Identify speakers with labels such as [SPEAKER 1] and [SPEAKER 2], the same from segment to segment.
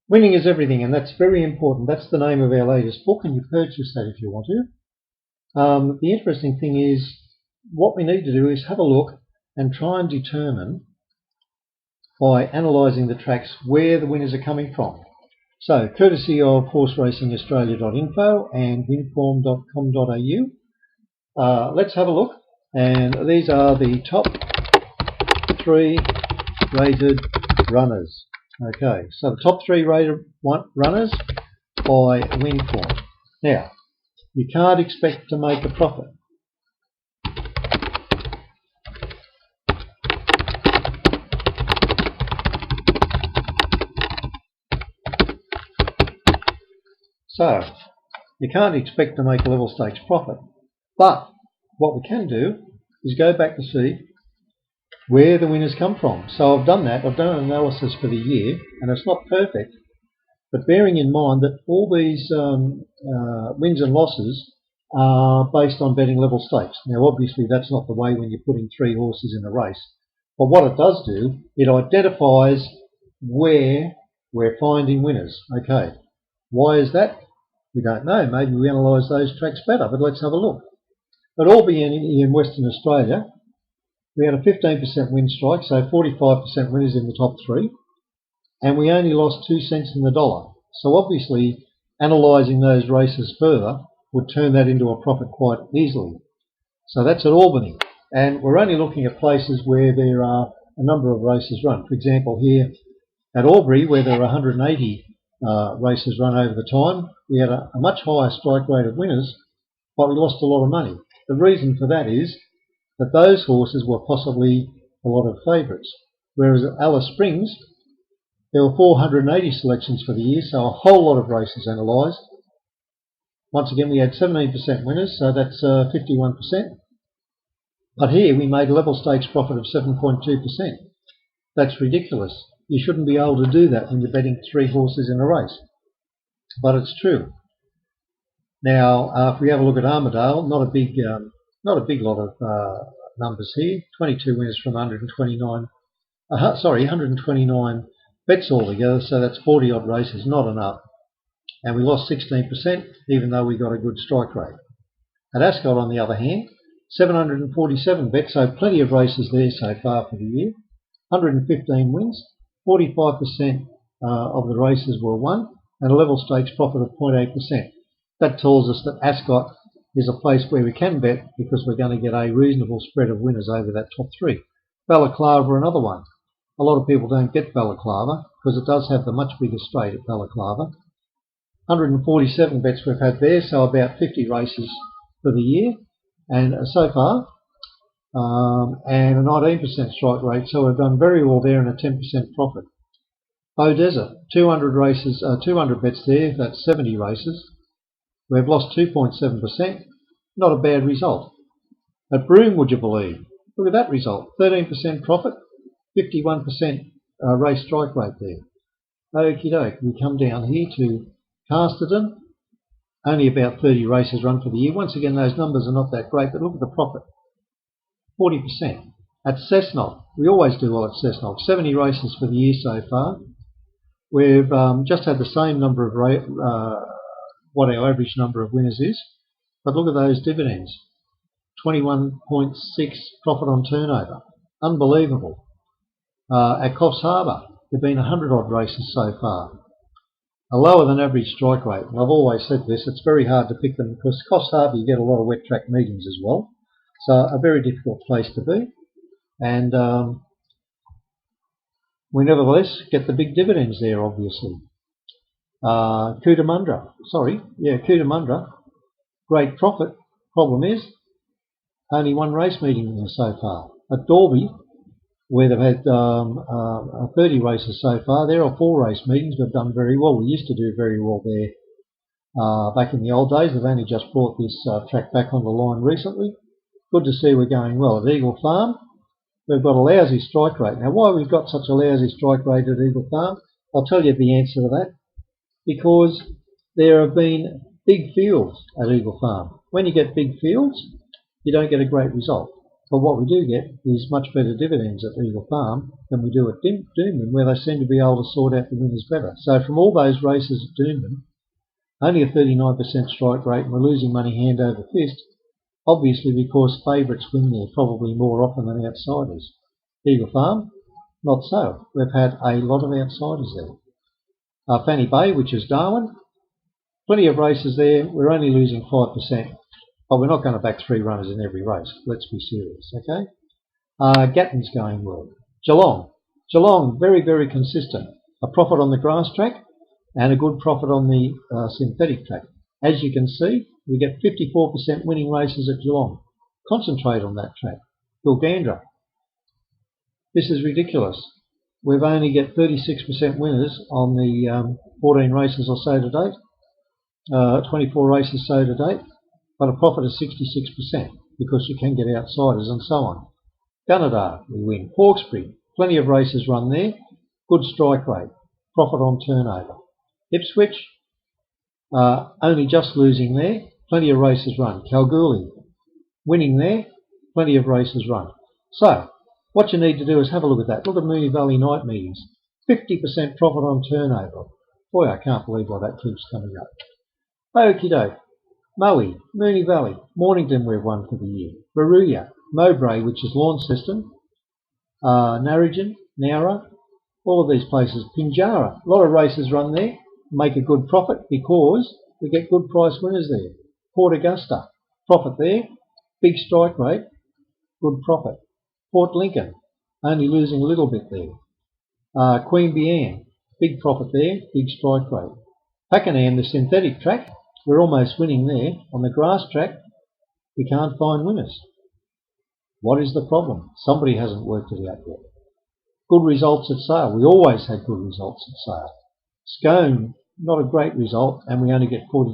[SPEAKER 1] Winning is everything, and that's very important. That's the name of our latest book, and you purchase that if you want to. The interesting thing is, what we need to do is have a look and try and determine by analysing the tracks where the winners are coming from. So, courtesy of horseracingaustralia.info and winform.com.au, let's have a look. And these are the top 3 rated runners. Okay, so the top 3 rated runners by Winform. Now, you can't expect to make a profit. So, you can't expect to make a level stakes profit. But what we can do is go back to see where the winners come from. So I've done that. I've done an analysis for the year, and it's not perfect, but bearing in mind that all these wins and losses are based on betting level stakes. Now obviously that's not the way when you're putting 3 horses in a race, but what it does do, it identifies where we're finding winners. Okay, why is that? We don't know. Maybe we analyse those tracks better, but let's have a look. At Albury in Western Australia, we had a 15% win strike, so 45% winners in the top 3, and we only lost 2 cents in the dollar. So obviously, analysing those races further would turn that into a profit quite easily. So that's at Albany, and we're only looking at places where there are a number of races run. For example, here at Albury, where there are 180 races run over the time, we had a much higher strike rate of winners, but we lost a lot of money. The reason for that is that those horses were possibly a lot of favourites. Whereas at Alice Springs, there were 480 selections for the year, so a whole lot of races analysed. Once again, we had 17% winners, so that's 51%. But here we made a level stakes profit of 7.2%. That's ridiculous. You shouldn't be able to do that when you're betting 3 horses in a race. But it's true. Now, if we have a look at Armidale, not a big lot of numbers here. 22 winners from 129 bets altogether, so that's 40 odd races, not enough. And we lost 16%, even though we got a good strike rate. At Ascot, on the other hand, 747 bets, so plenty of races there so far for the year. 115 wins, 45% of the races were won, and a level stakes profit of 0.8%. That tells us that Ascot is a place where we can bet because we're going to get a reasonable spread of winners over that top 3. Balaclava, another one. A lot of people don't get Balaclava because it does have the much bigger straight at Balaclava. 147 bets we've had there, so about 50 races for the year, and so far, and a 19% strike rate, so we've done very well there and a 10% profit. Bow Desert, 200 races, 200 bets there, that's 70 races. We've lost 2.7%, not a bad result. At Broome, would you believe? Look at that result, 13% profit, 51% race strike rate there. Okie doke, we come down here to Casterton, only about 30 races run for the year. Once again, those numbers are not that great, but look at the profit, 40%. At Cessnock, we always do well at Cessnock, 70 races for the year so far. We've just had the same number of what our average number of winners is, but look at those dividends, 21.6 profit on turnover, unbelievable. At Coffs Harbour, there have been 100 odd races so far, a lower than average strike rate. And I've always said this, it's very hard to pick them because Coffs Harbour you get a lot of wet track meetings as well, so a very difficult place to be, and we nevertheless get the big dividends there obviously. Cootamundra, great profit. Problem is, only 1 race meeting there so far. At Dalby, where they've had 30 races so far, there are 4 race meetings. We've done very well. We used to do very well there back in the old days. They've only just brought this track back on the line recently. Good to see we're going well. At Eagle Farm, we've got a lousy strike rate. Now, why we've got such a lousy strike rate at Eagle Farm, I'll tell you the answer to that. Because there have been big fields at Eagle Farm. When you get big fields, you don't get a great result. But what we do get is much better dividends at Eagle Farm than we do at Doomben, where they seem to be able to sort out the winners better. So from all those races at Doomben, only a 39% strike rate, and we're losing money hand over fist, obviously because favourites win there probably more often than outsiders. Eagle Farm, not so. We've had a lot of outsiders there. Fanny Bay, which is Darwin, plenty of races there. We're only losing 5%. But we're not going to back 3 runners in every race. Let's be serious, okay? Gatton's going well. Geelong, very, very consistent. A profit on the grass track and a good profit on the synthetic track. As you can see, we get 54% winning races at Geelong. Concentrate on that track. Gilgandra. This is ridiculous. We've only get 36% winners on the 14 races or so to date. 24 races so to date. But a profit of 66% because you can get outsiders and so on. Gunnedah, we win. Hawkesbury, plenty of races run there. Good strike rate. Profit on turnover. Ipswich, only just losing there. Plenty of races run. Kalgoorlie, winning there. Plenty of races run. So, what you need to do is have a look at that. Look at Moonee Valley night meetings. 50% profit on turnover. Boy, I can't believe why that keeps coming up. Okie doke. Moe, Moonee Valley, Mornington we've won for the year. Baruya, Mowbray, which is Launceston, Narrogin, Nowra, all of these places. Pinjarra, a lot of races run there, make a good profit because we get good price winners there. Port Augusta, profit there, big strike rate, good profit. Port Lincoln, only losing a little bit there. Queanbeyan, big profit there, big strike rate. Pakenham, the synthetic track, we're almost winning there. On the grass track, we can't find winners. What is the problem? Somebody hasn't worked it out yet. Good results at Sale. We always had good results at Sale. Scone, not a great result, and we only get 42%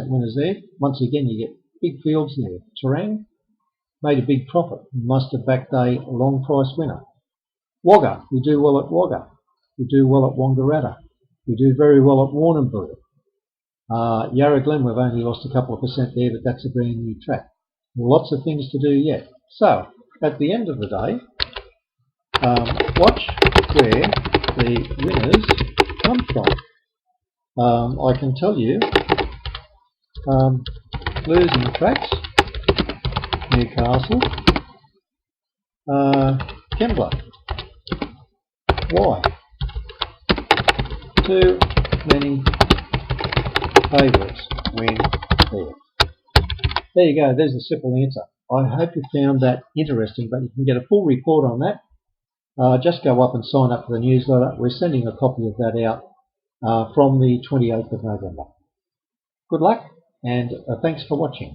[SPEAKER 1] winners there. Once again, you get big fields there. Terang made a big profit. We must have backed a long price winner. Wagga, we do well at Wagga. We do well at Wangaratta. We do very well at Warrnambool. Yarra Glen, we've only lost a couple of percent there, but that's a brand new track. Lots of things to do yet. So, at the end of the day, watch where the winners come from. I can tell you, losing tracks, Newcastle, Kembla. Why? Too many favourites win there. There you go, there's the simple answer. I hope you found that interesting, but you can get a full report on that. Just go up and sign up for the newsletter. We're sending a copy of that out from the 28th of November. Good luck, and thanks for watching.